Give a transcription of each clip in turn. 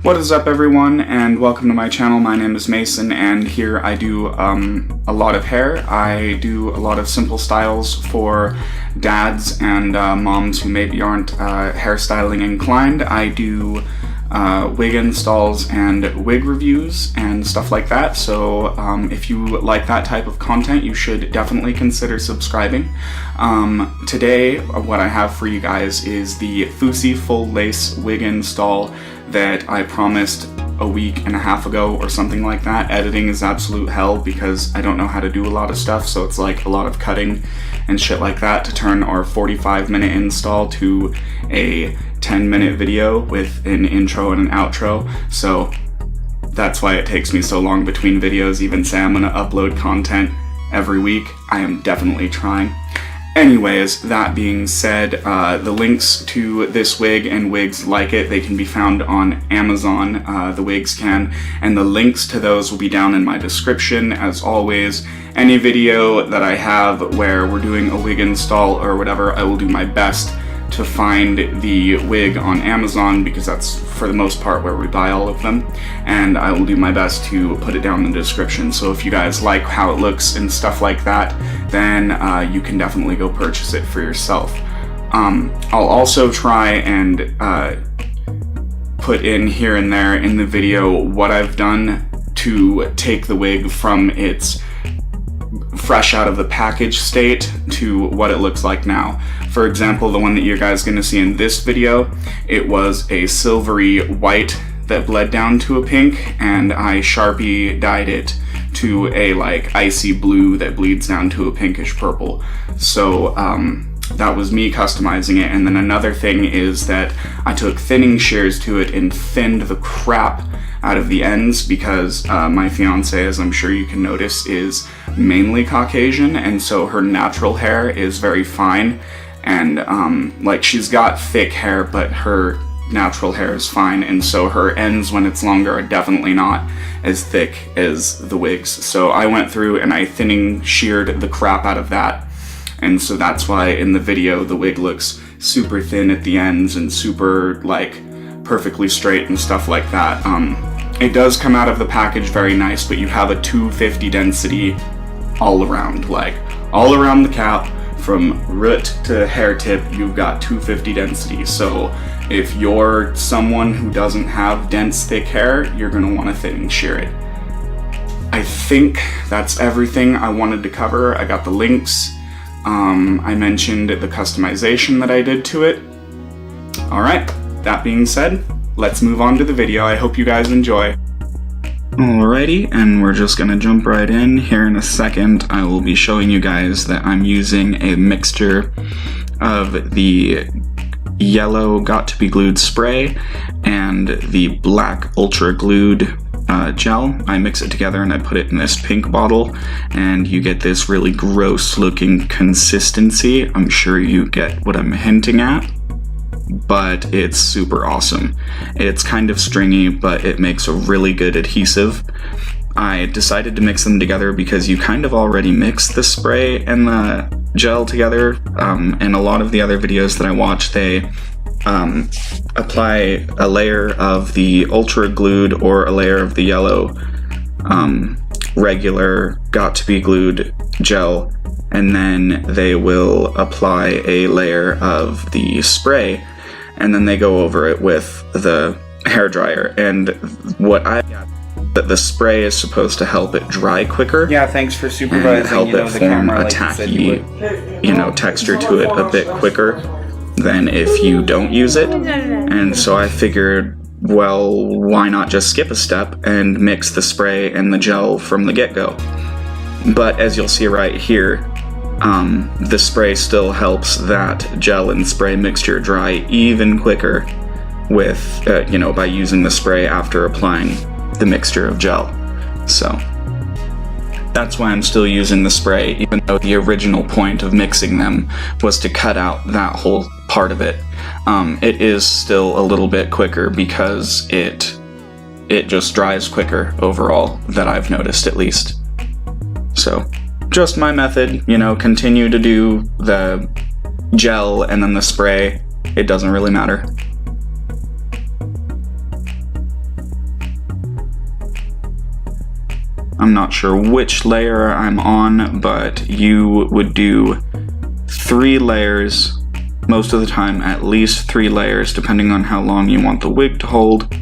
What is up, everyone, and welcome to my channel. My name is Mason, and here I do a lot of hair. I do a lot of simple styles for dads and moms who maybe aren't hairstyling inclined. I do wig installs and wig reviews and stuff like that, so if you like that type of content, you should definitely consider subscribing. Today, what I have for you guys is the FUHSI full lace wig install that I promised a week and a half ago or something like that. Editing is absolute hell because I don't know how to do a lot of stuff, so it's like a lot of cutting and shit like that to turn our 45-minute install to a 10-minute video with an intro and an outro. So that's why it takes me so long between videos. Even say I'm gonna upload content every week, I am definitely trying. Anyways, that being said, the links to this wig and wigs like it, they can be found on Amazon, the wigs can, and the links to those will be down in my description. As always, any video that I have where we're doing a wig install or whatever, I will do my best to find the wig on Amazon, because that's for the most part where we buy all of them, and I will do my best to put it down in the description. So if you guys like how it looks and stuff like that, then you can definitely go purchase it for yourself. I'll also try and put in here and there in the video what I've done to take the wig from its fresh out of the package state to what it looks like now. For example, the one that you guys are going to see in this video, it was a silvery white that bled down to a pink, and I Sharpie dyed it to a like icy blue that bleeds down to a pinkish purple. So that was me customizing it. And then another thing is that I took thinning shears to it and thinned the crap out of the ends, because my fiance, as I'm sure you can notice, is mainly Caucasian, and so her natural hair is very fine, and like she's got thick hair, but her natural hair is fine, and so her ends when it's longer are definitely not as thick as the wigs. So I went through and I thinning sheared the crap out of that, and so that's why in the video the wig looks super thin at the ends and super like perfectly straight and stuff like that. It does come out of the package very nice, but you have a 250 density all around, like all around the cap from root to hair tip. You've got 250 density. So if you're someone who doesn't have dense thick hair, you're gonna want to thinning shear it. I think that's everything I wanted to cover. I got the links. I mentioned the customization that I did to it. All right, that being said, let's move on to the video. I hope you guys enjoy. Alrighty, and we're just gonna jump right in. Here in a second, I will be showing you guys that I'm using a mixture of the yellow Got To Be Glued spray and the black ultra glued gel. I mix it together and I put it in this pink bottle, and you get this really gross looking consistency. I'm sure you get what I'm hinting at, but it's super awesome. It's kind of stringy, but it makes a really good adhesive. I decided to mix them together because you kind of already mix the spray and the gel together. In a lot of the other videos that I watch, they apply a layer of the ultra glued or a layer of the yellow regular Got To Be Glued gel, and then they will apply a layer of the spray, and then they go over it with the hairdryer. And what I got, that the spray is supposed to help it dry quicker. Yeah, thanks for supervising. And help it form a tacky, texture to it a bit quicker than if you don't use it. And so I figured, well, why not just skip a step and mix the spray and the gel from the get-go? But as you'll see right here, the spray still helps that gel and spray mixture dry even quicker with, by using the spray after applying the mixture of gel. So that's why I'm still using the spray, even though the original point of mixing them was to cut out that whole part of it. It is still a little bit quicker because it just dries quicker overall, that I've noticed at least. So just my method, continue to do the gel and then the spray. It doesn't really matter. I'm not sure which layer I'm on, but you would do 3 layers, most of the time at least 3 layers, depending on how long you want the wig to hold.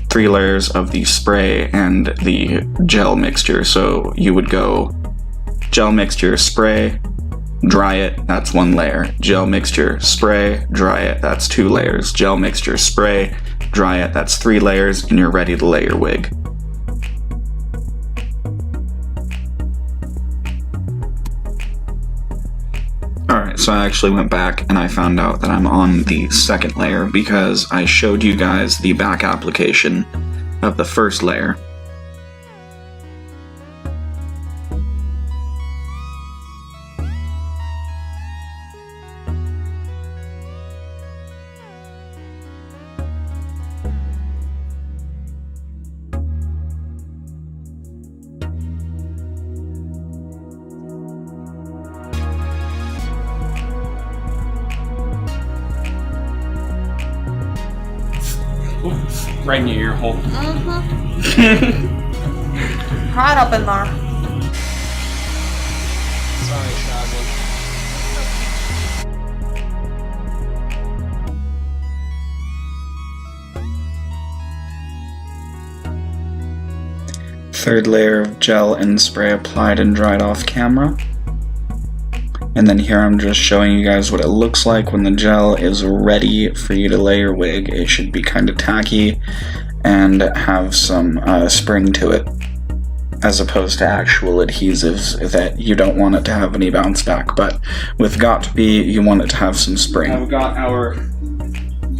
3 layers of the spray and the gel mixture. So you would go gel mixture, spray, dry it, that's 1 layer. Gel mixture, spray, dry it, that's 2 layers. Gel mixture, spray, dry it, that's 3 layers, and you're ready to lay your wig. Alright, so I actually went back and I found out that I'm on the 2nd layer because I showed you guys the back application of the 1st layer. Right in your ear hole. Right up in there. Sorry, Shaggy. Third layer of gel and spray applied and dried off camera. And then here I'm just showing you guys what it looks like when the gel is ready for you to lay your wig. It should be kind of tacky and have some spring to it, as opposed to actual adhesives that you don't want it to have any bounce back. But with Got To Be, you want it to have some spring. I've got our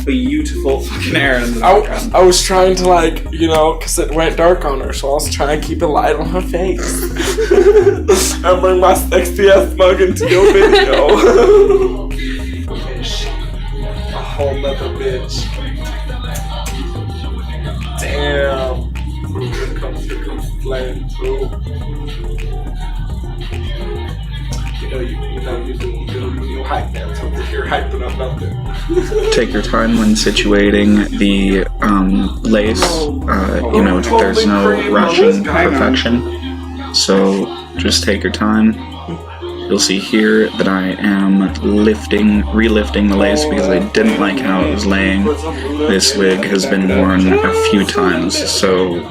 beautiful fucking hair in the background. I was trying to, like, you know, because it went dark on her, so I was trying to keep a light on her face. And bring my sexiest mug into your video. Bitch. A whole nother bitch. Damn. Here comes flame through. You hype that over here, hyping up nothing. Take your time when situating the lace. You know, there's no rushing perfection, so just take your time. You'll see here that I am relifting the lace because I didn't like how it was laying. This wig has been worn a few times, so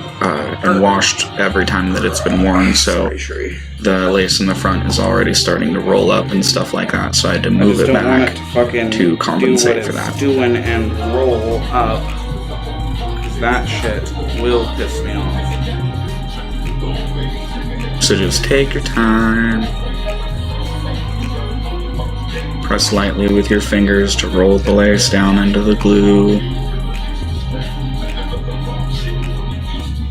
and washed every time that it's been worn, so the lace in the front is already starting to roll up and stuff like that, so I had to move it back to compensate for that. Doing and roll up, because that shit will piss me off. So just take your time. Press lightly with your fingers to roll the lace down into the glue.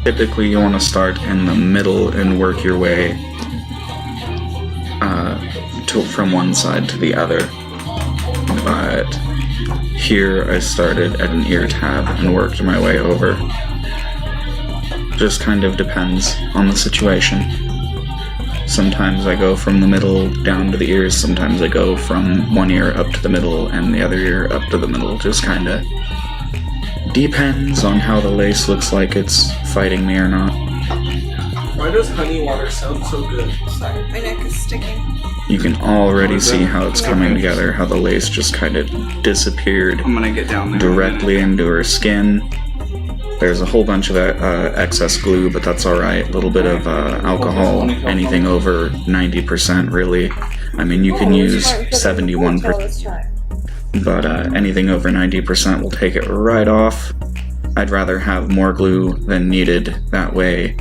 Typically you want to start in the middle and work your way from one side to the other. But here I started at an ear tab and worked my way over. Just kind of depends on the situation. Sometimes I go from the middle down to the ears, sometimes I go from one ear up to the middle and the other ear up to the middle. Just kinda depends on how the lace looks like it's fighting me or not. Why does honey water sound so good? Sorry, my neck is sticking. You can already see how it's coming together, how the lace just kind of disappeared I'm gonna get down there directly into her skin. There's a whole bunch of excess glue, but that's alright. A little bit of alcohol, anything over 90% really. I mean, you can use 71%, but anything over 90% will take it right off. I'd rather have more glue than needed. That way,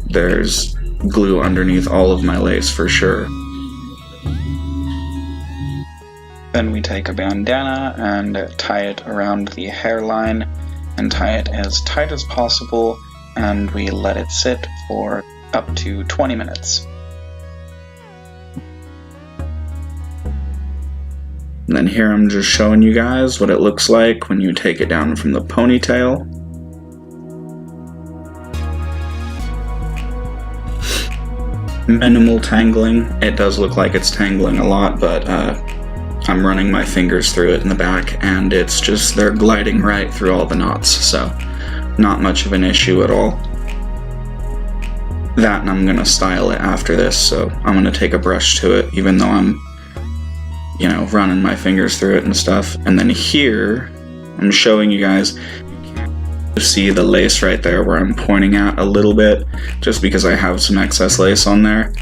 there's glue underneath all of my lace for sure. Then we take a bandana and tie it around the hairline and tie it as tight as possible, and we let it sit for up to 20 minutes. And then here I'm just showing you guys what it looks like when you take it down from the ponytail. Minimal tangling. It does look like it's tangling a lot, but I'm running my fingers through it in the back, and it's just, they're gliding right through all the knots, so not much of an issue at all. that, and I'm gonna style it after this, so I'm gonna take a brush to it, even though I'm, you know, running my fingers through it and stuff. And then here, I'm showing you guys, you can't see the lace right there where I'm pointing at a little bit, just because I have some excess lace on there.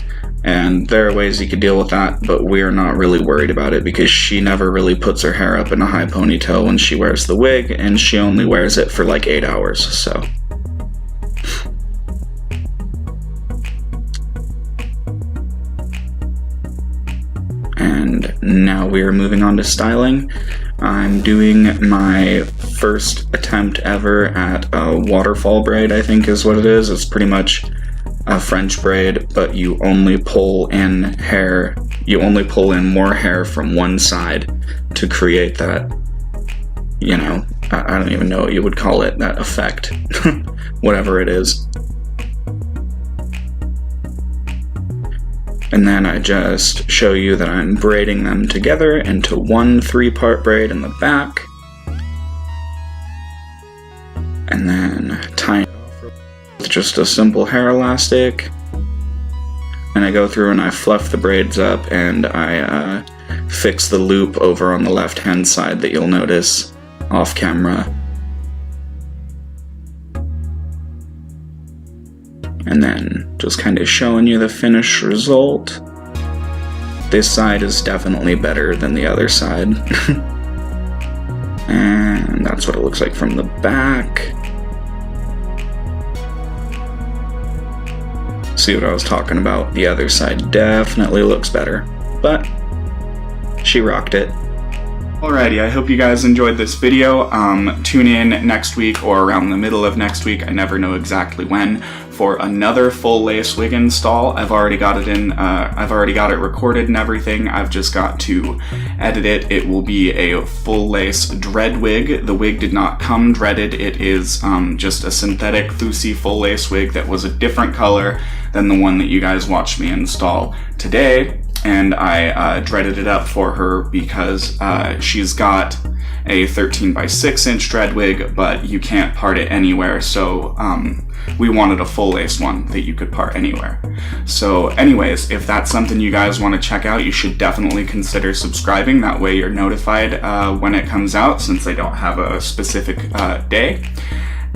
And there are ways you could deal with that, but we're not really worried about it because she never really puts her hair up in a high ponytail when she wears the wig, and she only wears it for like 8 hours, so. And now we are moving on to styling. I'm doing my first attempt ever at a waterfall braid, I think is what it is. It's pretty much a French braid, but you only pull in hair, you only pull in more hair from one side to create that, you know, I don't even know what you would call it, that effect, whatever it is. And then I just show you that I'm braiding them together into one 3-part braid in the back, and then tying with just a simple hair elastic, and I go through and I fluff the braids up, and I fix the loop over on the left hand side that you'll notice off camera. And then just kind of showing you the finished result. This side is definitely better than the other side. And that's what it looks like from the back. See what I was talking about? The other side definitely looks better, but she rocked it. Alrighty, I hope you guys enjoyed this video. Tune in next week or around the middle of next week, I never know exactly when, for another full lace wig install. I've already got it in, I've already got it recorded and everything. I've just got to edit it. It will be a full lace dread wig. The wig did not come dreaded. It is just a synthetic FUHSI full lace wig that was a different color than the one that you guys watched me install today. And I dreaded it up for her because she's got a 13x6" dread wig, but you can't part it anywhere, so we wanted a full lace one that you could part anywhere. So anyways, if that's something you guys want to check out, you should definitely consider subscribing. That way you're notified when it comes out, since I don't have a specific day.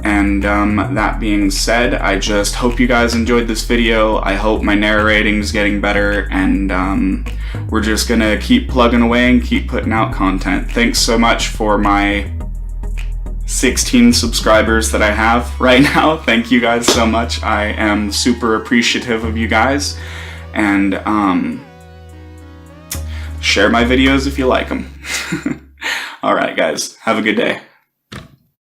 And that being said, I just hope you guys enjoyed this video. I hope my narrating's getting better, and we're just gonna keep plugging away and keep putting out content. Thanks so much for my 16 subscribers that I have right now. Thank you guys so much. I am super appreciative of you guys, and share my videos if you like them. Alright guys, have a good day.